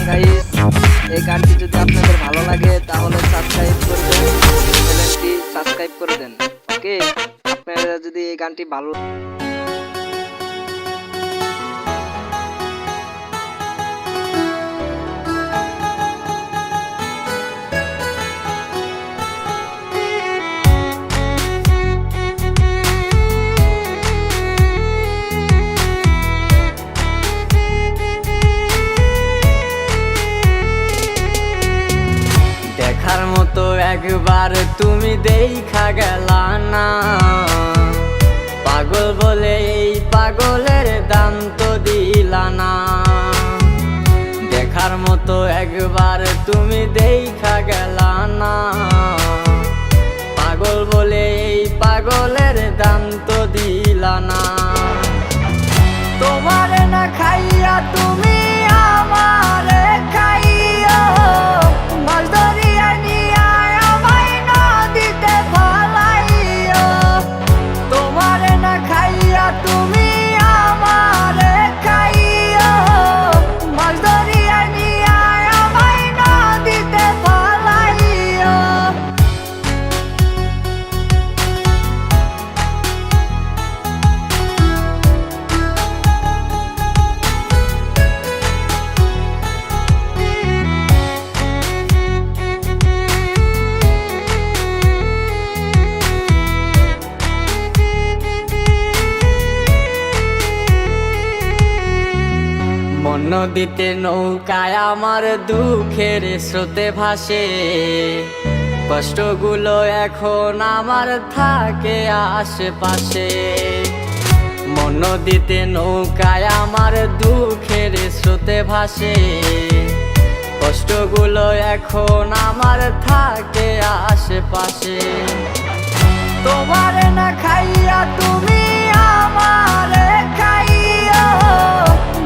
Guys, এই গানটি যদি আপনাদের ভালো লাগে তাহলে সাবস্ক্রাইব করবেন, চ্যানেলটি সাবস্ক্রাইব করে দেন। ওকে, আপনারা যদি এই গানটি ভালো দেখার মতো একবার তুমি দেখা গেলা না, পাগল বলে এই পাগলের দাম তো দিলা না। দেখার মতো একবার তুমি দেখা গেলা না, পাগল বলে এই পাগলের দাম তো দিলা না। তোমার না খাইয়া তুমি আমারে খাইয়া, মাছ ধরিয়া নিয়া আমায় নদীতে ফলাইয়া। তোমার না খাইয়া তুমি আমারে খাইয়া, মাছ ধরিয়া নিয়া আমায় নদীতে ফলাইয়া। নদীতে নৌকায় আমার দুঃখের স্রোতে ভাসে, কষ্টগুলো এখন আমার থাকে আশেপাশে। নদীতে নৌকায় আমার দুঃখের স্রোতে ভাসে, কষ্টগুলো এখন আমার থাকে আশেপাশে। তোমার না খাইয়া তুমি আমারে খাইয়া,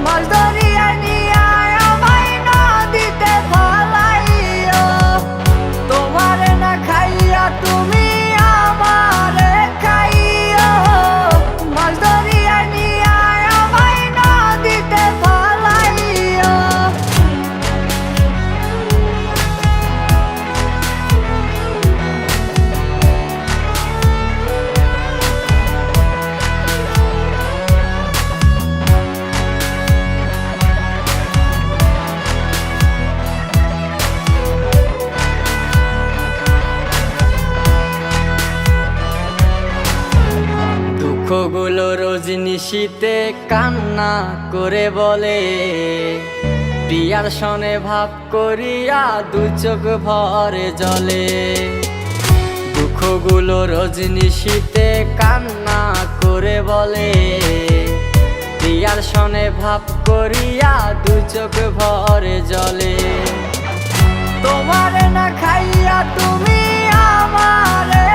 মাছ ধরিয়া নিয়া আমায় নদীতে ফলাইয়া। তোমার না খাইয়া তুমি আমারে খাইয়া, মাছ ধরিয়া নিয়া আমায় নদীতে ফলাইয়া। দুঃখগুলো রজনিশীতে কান্না করে বলে, প্রিয়ার সনে ভাব করিয়া দু চোখ ভরে জলে। দুঃখগুলো রজনিশীতে কান্না করে বলে, প্রিয়ার সনে ভাব করিয়া দু চোখ ভরে জলে। তোমার না খাইয়া তুমি আমারে